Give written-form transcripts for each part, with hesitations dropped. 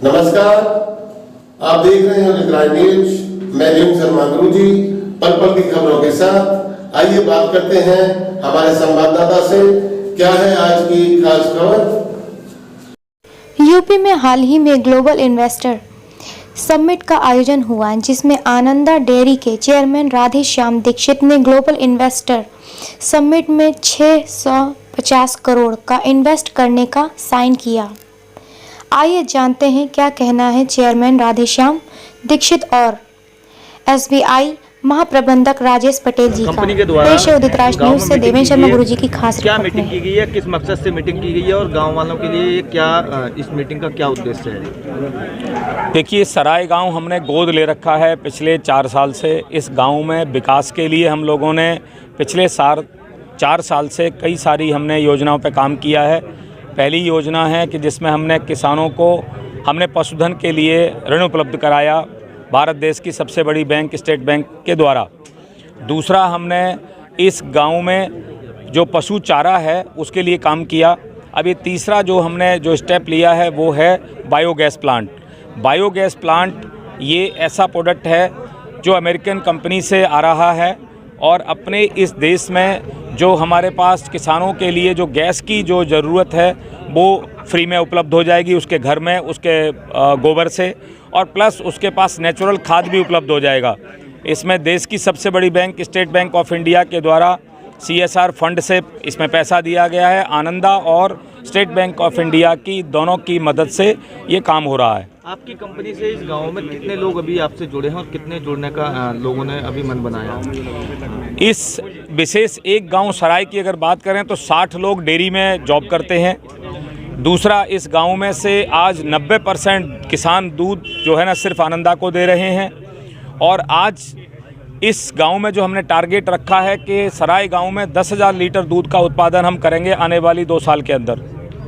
नमस्कार, आप देख रहे हैं रिकराइट न्यूज। मैं न्यूज शर्मा गुरुजी पल पल की खबरों के साथ। आइए बात करते हैं हमारे संवाददाता से, क्या है आज की खास खबर। यूपी में हाल ही में ग्लोबल इन्वेस्टर समिट का आयोजन हुआ, जिसमें आनंदा डेयरी के चेयरमैन राधेश्याम दीक्षित ने ग्लोबल इन्वेस्टर समिट में 650 करोड़ का इन्वेस्ट करने का साइन किया। आइए जानते हैं क्या कहना है चेयरमैन राधेश्याम दीक्षित और एसबीआई महाप्रबंधक राजेश पटेल जी का। पेश है उदित राज न्यूज से देवेंद्र शर्मा गुरुजी की खास क्या रिपोर्ट मीटिंग की गई है, किस मकसद से मीटिंग की गई है और गांव वालों के लिए क्या इस मीटिंग का क्या उद्देश्य है? देखिए, सराय गांव हमने गोद ले रखा है पिछले 4 साल से। इस गांव में विकास के लिए हम लोगों ने पिछले 4 साल से कई सारी हमने योजनाओं पर काम किया है। पहली योजना है कि जिसमें हमने किसानों को पशुधन के लिए ऋण उपलब्ध कराया, भारत देश की सबसे बड़ी बैंक स्टेट बैंक के द्वारा। दूसरा, हमने इस गांव में जो पशु चारा है उसके लिए काम किया। अब ये तीसरा जो स्टेप लिया है वो है बायोगैस प्लांट। बायोगैस प्लांट ये ऐसा प्रोडक्ट है जो अमेरिकन कंपनी से आ रहा है और अपने इस देश में जो हमारे पास किसानों के लिए जो गैस की जो ज़रूरत है वो फ्री में उपलब्ध हो जाएगी उसके घर में, उसके गोबर से, और प्लस उसके पास नेचुरल खाद भी उपलब्ध हो जाएगा। इसमें देश की सबसे बड़ी bank state bank of India के द्वारा CSR फंड से इसमें पैसा दिया गया है। आनंदा और स्टेट बैंक ऑफ इंडिया की दोनों की मदद से ये काम हो रहा है। आपकी कंपनी से इस गांव में कितने लोग अभी आपसे जुड़े हैं और कितने जुड़ने का लोगों ने अभी मन बनाया? इस विशेष एक गांव सराय की अगर बात करें तो 60 लोग डेयरी में जॉब करते हैं। दूसरा, इस गांव में से आज 90% किसान दूध जो है ना सिर्फ आनंदा को दे रहे हैं। और आज इस गांव में जो हमने टारगेट रखा है कि सराय गांव में 10,000 लीटर दूध का उत्पादन हम करेंगे आने वाली 2 साल के अंदर।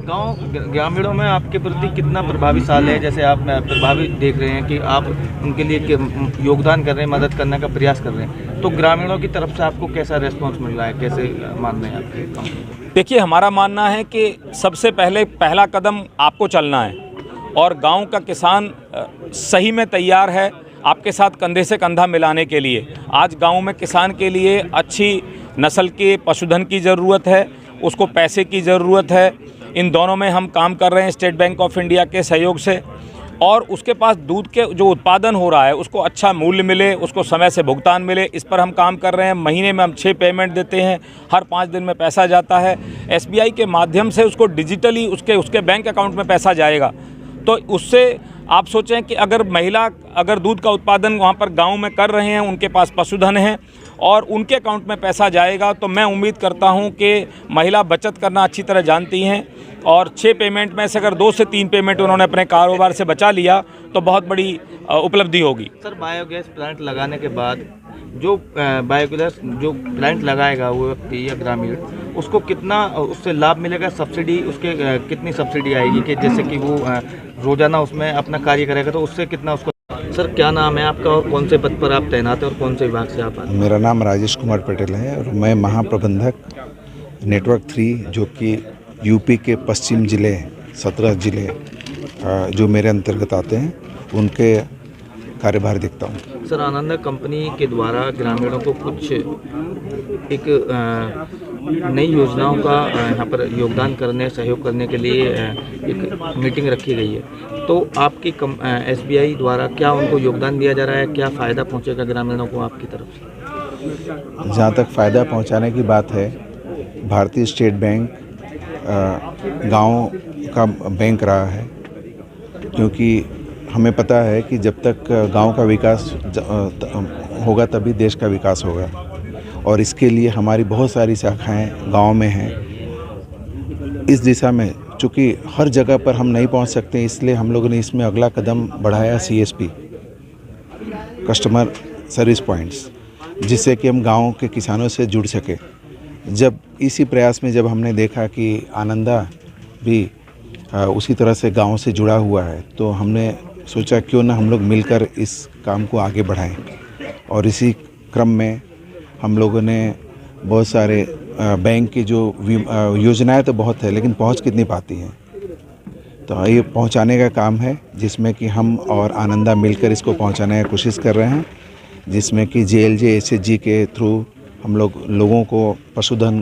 गांव ग्रामीणों में आपके प्रति कितना प्रभावी साल है, जैसे आप प्रभावी देख रहे हैं कि आप उनके लिए योगदान कर रहे हैं, मदद करने का प्रयास कर रहे हैं, तो ग्रामीणों की तरफ से आपको कैसा रेस्पॉन्स मिल रहा है, कैसे मान रहे हैं आपके? देखिए, हमारा मानना है कि सबसे पहला कदम आपको चलना है और गांव का किसान सही में तैयार है आपके साथ कंधे से कंधा मिलाने के लिए। आज गांव में किसान के लिए अच्छी नस्ल के पशुधन की ज़रूरत है, उसको पैसे की ज़रूरत है। इन दोनों में हम काम कर रहे हैं स्टेट बैंक ऑफ इंडिया के सहयोग से, और उसके पास दूध के जो उत्पादन हो रहा है उसको अच्छा मूल्य मिले, उसको समय से भुगतान मिले, इस पर हम काम कर रहे हैं। महीने में हम 6 पेमेंट देते हैं, हर 5 दिन में पैसा जाता है। SBI के माध्यम से उसको डिजिटली उसके बैंक अकाउंट में पैसा जाएगा। तो उससे आप सोचें कि अगर दूध का उत्पादन वहाँ पर गांव में कर रहे हैं, उनके पास पशुधन है और उनके अकाउंट में पैसा जाएगा, तो मैं उम्मीद करता हूँ कि महिला बचत करना अच्छी तरह जानती हैं और 6 पेमेंट में से अगर 2 से 3 पेमेंट उन्होंने अपने कारोबार से बचा लिया तो बहुत बड़ी उपलब्धि होगी। सर, बायोगैस प्लांट लगाने के बाद जो बायोगैस जो प्लांट लगाएगा वो व्यक्ति या ग्रामीण, उसको कितना उससे लाभ मिलेगा? सब्सिडी उसके कितनी सब्सिडी आएगी कि जैसे कि वो रोजाना उसमें अपना कार्य करेगा तो उससे कितना उसको? सर, क्या नाम है आपका और कौन से पद पर आप तैनात हैं और कौन से विभाग से आप आते हैं? मेरा नाम राजेश कुमार पटेल है और मैं महाप्रबंधक नेटवर्क 3 जो कि यूपी के पश्चिम जिले 17 जिले जो मेरे अंतर्गत आते हैं उनके कार्यभार देखता हूँ। सर, आनंदा कंपनी के द्वारा ग्रामीणों को कुछ एक नई योजनाओं का यहाँ पर योगदान करने, सहयोग करने के लिए एक मीटिंग रखी गई है, तो आपकी SBI द्वारा क्या उनको योगदान दिया जा रहा है? क्या फ़ायदा पहुँचेगा ग्रामीणों को आपकी तरफ से? जहाँ तक फ़ायदा पहुँचाने की बात है, भारतीय स्टेट बैंक गांव का बैंक रहा है, क्योंकि हमें पता है कि जब तक गांव का विकास होगा तभी देश का विकास होगा, और इसके लिए हमारी बहुत सारी शाखाएं गांव में हैं। इस दिशा में चूँकि हर जगह पर हम नहीं पहुंच सकते, इसलिए हम लोगों ने इसमें अगला कदम बढ़ाया CSP, कस्टमर सर्विस पॉइंट्स, जिससे कि हम गाँव के किसानों से जुड़ सके। जब इसी प्रयास में जब हमने देखा कि आनंदा भी उसी तरह से गांव से जुड़ा हुआ है, तो हमने सोचा क्यों ना हम लोग मिलकर इस काम को आगे बढ़ाएं। और इसी क्रम में हम लोगों ने बहुत सारे बैंक की जो योजनाएं तो बहुत है, लेकिन पहुंच कितनी पाती हैं, तो ये पहुंचाने का काम है, जिसमें कि हम और आनंदा मिलकर इसको पहुंचाने की कोशिश कर रहे हैं, जिसमें कि JLJ SHG के थ्रू हम लोगों को पशुधन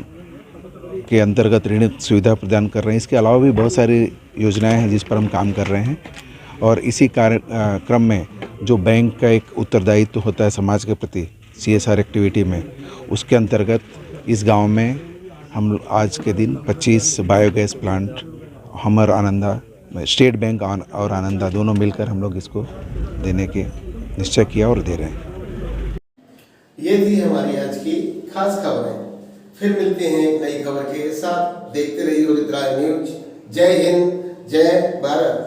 के अंतर्गत ऋण सुविधा प्रदान कर रहे हैं। इसके अलावा भी बहुत सारी योजनाएं हैं जिस पर हम काम कर रहे हैं, और इसी कार्यक्रम में जो बैंक का एक उत्तरदायित्व होता है समाज के प्रति CSR एक्टिविटी में, उसके अंतर्गत इस गांव में हम आज के दिन 25 बायोगैस प्लांट हम और आनंदा, स्टेट बैंक और आनंदा दोनों मिलकर हम लोग इसको देने के निश्चय किया और दे रहे हैं। ये थी हमारी आज की खास खबरें। फिर मिलते हैं एक नई खबर के साथ। देखते रहिए उदित राय न्यूज। जय हिंद, जय भारत।